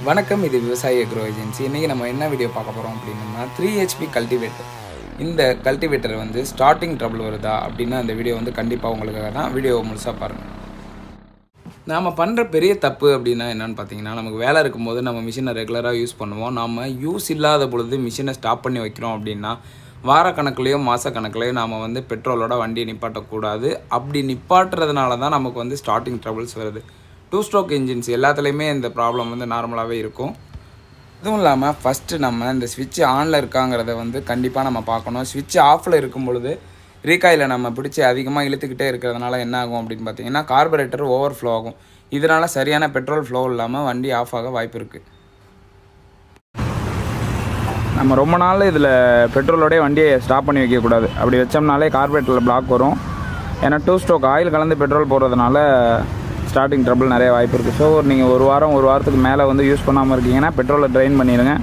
வணக்கம், இது விவசாய அக்ரோ ஏஜென்சி. இன்றைக்கி நம்ம என்ன வீடியோ பார்க்க போகிறோம் அப்படின்னா 3HP கல்டிவேட்டர். இந்த கல்டிவேட்டர் வந்து ஸ்டார்டிங் ட்ரபிள் வருதா அப்படின்னா அந்த வீடியோ வந்து கண்டிப்பாக உங்களுக்காக தான். வீடியோ முழுசாக பாருங்கள். நாம் பண்ணுற பெரிய தப்பு அப்படின்னா என்னென்னு பார்த்தீங்கன்னா, நமக்கு வேலை இருக்கும்போது நம்ம மிஷினை ரெகுலராக யூஸ் பண்ணுவோம். நம்ம யூஸ் இல்லாத பொழுது மிஷினை ஸ்டாப் பண்ணி வைக்கிறோம் அப்படின்னா வாரக்கணக்குலேயோ மாதக்கணக்குலேயோ நாம் வந்து பெட்ரோலோட வண்டியை நிப்பாட்டக்கூடாது. அப்படி நிப்பாட்டுறதுனால தான் நமக்கு வந்து ஸ்டார்டிங் ட்ரபிள்ஸ் வருது. 2 ஸ்ட்ரோக் இன்ஜின்ஸ் எல்லாத்துலேயுமே இந்த ப்ராப்ளம் வந்து நார்மலாகவே இருக்கும். இதுவும் இல்லாமல் ஃபஸ்ட்டு நம்ம இந்த ஸ்விட்ச் ஆனில் இருக்காங்கிறத வந்து கண்டிப்பாக நம்ம பார்க்கணும். ஸ்விட்ச் ஆஃபில் இருக்கும் பொழுது ரீகாயில் நம்ம பிடிச்சி அதிகமாக இழுத்துக்கிட்டே இருக்கிறதுனால என்ன ஆகும் அப்படின்னு பார்த்தீங்கன்னா கார்பரேட்டர் ஓவர் ஃப்ளோ ஆகும். இதனால் சரியான பெட்ரோல் ஃப்ளோ இல்லாமல் வண்டி ஆஃப் ஆக வாய்ப்பு இருக்குது. நம்ம ரொம்ப நாள் இதில் பெட்ரோலோடய வண்டியை ஸ்டாப் பண்ணி வைக்கக்கூடாது. அப்படி வச்சோம்னாலே கார்பரேட்டரில் பிளாக் வரும். ஏன்னா 2 ஸ்ட்ரோக் ஆயில் கலந்து பெட்ரோல் போடுறதுனால ஸ்டார்டிங் ட்ரபிள் நிறைய வாய்ப்பு இருக்குது. ஸோ நீங்கள் ஒரு வாரத்துக்கு மேலே வந்து யூஸ் பண்ணாமல் இருக்கீங்கன்னா பெட்ரோலை ட்ரைன் பண்ணிடுங்க.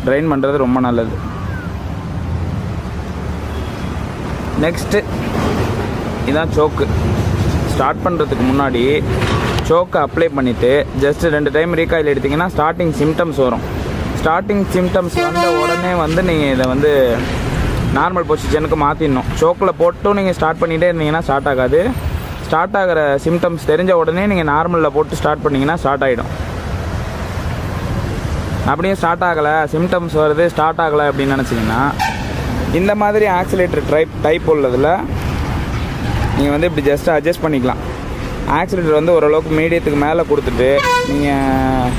ட்ரைன் பண்ணுறது ரொம்ப நல்லது. நெக்ஸ்ட்டு இதான் சோக்கு. ஸ்டார்ட் பண்ணுறதுக்கு முன்னாடி சோக்கை அப்ளை பண்ணிவிட்டு ஜஸ்ட்டு 2 டைம் ரீகாயில் எடுத்திங்கன்னா ஸ்டார்டிங் சிம்டம்ஸ் வரும். ஸ்டார்டிங் சிம்டம்ஸ் வந்த உடனே வந்து நீங்கள் இதை வந்து நார்மல் பொசிஷனுக்கு மாற்றிடணும். சோக்கில் போட்டும் நீங்கள் ஸ்டார்ட் பண்ணிகிட்டே இருந்தீங்கன்னா ஸ்டார்ட் ஆகாது. ஸ்டார்ட் ஆகிற சிம்டம்ஸ் தெரிஞ்ச உடனே நீங்கள் நார்மலில் போட்டு ஸ்டார்ட் பண்ணிங்கன்னா ஸ்டார்ட் ஆகிடும். அப்படியே ஸ்டார்ட் ஆகலை, சிம்டம்ஸ் வருது ஸ்டார்ட் ஆகலை அப்படின்னு நினச்சிங்கன்னா இந்த மாதிரி ஆக்சிலேட்டர் டைப் உள்ளதில் நீங்கள் வந்து இப்படி ஜஸ்ட்டு அட்ஜஸ்ட் பண்ணிக்கலாம். ஆக்சிலேட்டர் வந்து ஓரளவுக்கு மீடியத்துக்கு மேலே கொடுத்துட்டு நீங்கள்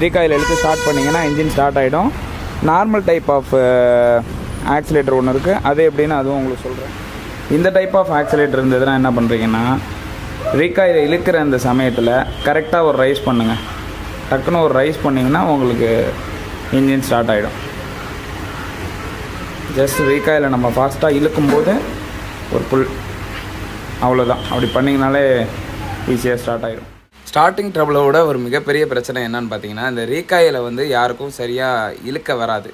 ரீகாயில் எடுத்து ஸ்டார்ட் பண்ணிங்கன்னா இன்ஜின் ஸ்டார்ட் ஆகிடும். நார்மல் டைப் ஆஃப் ஆக்சிலேட்டர் ஒன்று இருக்குது, அது எப்படின்னு அதுவும் உங்களுக்கு சொல்கிறேன். இந்த டைப் ஆஃப் ஆக்சிலேட்டர் இருந்ததுன்னா என்ன பண்ணுறீங்கன்னா ரீகாயில் இழுக்கிற அந்த சமயத்தில் கரெக்டாக ஒரு ரைஸ் பண்ணுங்கள். டக்குன்னு ஒரு ரைஸ் பண்ணிங்கன்னா உங்களுக்கு இன்ஜின் ஸ்டார்ட் ஆகிடும். ஜஸ்ட் ரீகாயில் நம்ம ஃபாஸ்ட்டாக இழுக்கும்போது ஒரு புல், அவ்வளோதான். அப்படி பண்ணிங்கனாலே ஈஸியாக ஸ்டார்ட் ஆகிடும். ஸ்டார்டிங் ட்ரபிளோட ஒரு மிகப்பெரிய பிரச்சனை என்னன்னு பார்த்தீங்கன்னா இந்த ரீகாயில் வந்து யாருக்கும் சரியாக இழுக்க வராது.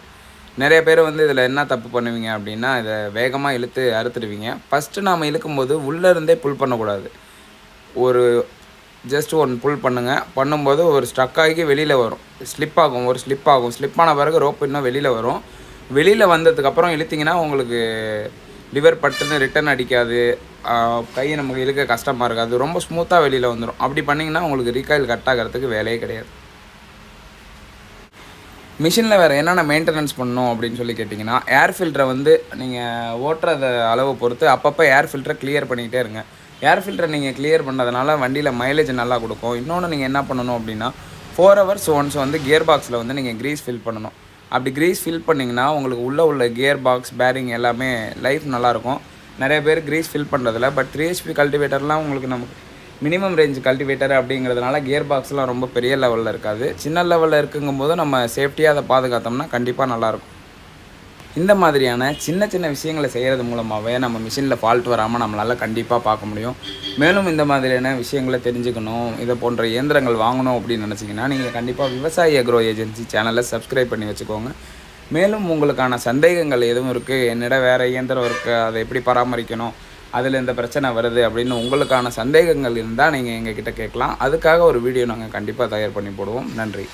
நிறைய பேர் வந்து இதில் என்ன தப்பு பண்ணுவீங்க அப்படின்னா இதை வேகமாக இழுத்து அறுத்துடுவீங்க. ஃபஸ்ட்டு நாம் இழுக்கும்போது உள்ளேருந்தே புல் பண்ணக்கூடாது. ஒரு ஜஸ்ட் ஒன் புல் பண்ணும்போது ஒரு ஸ்ட்ரக் ஆகி வெளியில் வரும், ஸ்லிப் ஆகும். ஸ்லிப்பான பிறகு ரோப் இன்னும் வெளியில் வரும். வெளியில் வந்ததுக்கப்புறம் இழுத்திங்கன்னா உங்களுக்கு லிவர் பட்டுன்னு ரிட்டன் அடிக்காது, கையை நமக்கு இழுக்க கஷ்டமாக இருக்காது, ரொம்ப ஸ்மூத்தாக வெளியில் வந்துடும். அப்படி பண்ணிங்கன்னா உங்களுக்கு ரீகாயில் கட் ஆகிறதுக்கு வேலையே கிடையாது. மிஷினில் வேறு என்னென்ன மெயின்டெனன்ஸ் பண்ணணும் அப்படின்னு சொல்லி கேட்டிங்கன்னா ஏர் ஃபில்டரை வந்து நீங்கள் ஓட்டுறத அளவை பொறுத்து அப்பப்போ ஏர் ஃபில்டரை கிளியர் பண்ணிக்கிட்டே இருங்க. ஏர் ஃபில்டரை நீங்கள் கிளியர் பண்ணுறதுனால வண்டியில் மைலேஜ் நல்லா கொடுக்கும். இன்னொன்று நீங்கள் என்ன பண்ணணும் அப்படின்னா 4 hours ஒன்ஸ் வந்து கியர் பாக்ஸில் வந்து நீங்கள் க்ரீஸ் ஃபில் பண்ணணும். அப்படி க்ரீஸ் ஃபில் பண்ணிங்கன்னா உங்களுக்கு உள்ள கியர் பாக்ஸ் பேரிங் எல்லாமே லைஃப் நல்லாயிருக்கும். நிறைய பேர் க்ரீஸ் ஃபில் பண்ணுறதில்ல. பட் 3HP கல்டிவேட்டர்லாம் உங்களுக்கு நமக்கு மினிமம் ரேஞ்ச் கல்டிவேட்டர் அப்படிங்கிறதுனால கியர் பாக்ஸ்லாம் ரொம்ப பெரிய லெவலில் இருக்காது. சின்ன லெவலில் இருக்குங்கும்போது நம்ம சேஃப்டியாக அதை பாதுகாத்தோம்னா கண்டிப்பாக நல்லாயிருக்கும். இந்த மாதிரியான சின்ன விஷயங்களை செய்கிறது மூலமாகவே நம்ம மிஷினில் ஃபால்ட் வராமல் நம்மளால் கண்டிப்பாக பார்க்க முடியும். மேலும் இந்த மாதிரியான விஷயங்களை தெரிஞ்சுக்கணும், இதை போன்ற இயந்திரங்கள் வாங்கணும் அப்படின்னு நினச்சிங்கன்னா நீங்கள் கண்டிப்பாக விவசாய அக்ரோ ஏஜென்சி சேனலை சப்ஸ்கிரைப் பண்ணி வச்சுக்கோங்க. மேலும் உங்களுக்கான சந்தேகங்கள் எதுவும் இருக்குது, என்னிடம் வேறு இயந்திரம் இருக்குது, அதை எப்படி பராமரிக்கணும், அதில் இந்த பிரச்சனை வருது அப்படின்னு உங்களுக்கான சந்தேகங்கள் இருந்தால் நீங்கள் எங்ககிட்ட கேட்கலாம். அதுக்காக ஒரு வீடியோ நாங்கள் கண்டிப்பாக தயார் பண்ணி போடுவோம். நன்றி.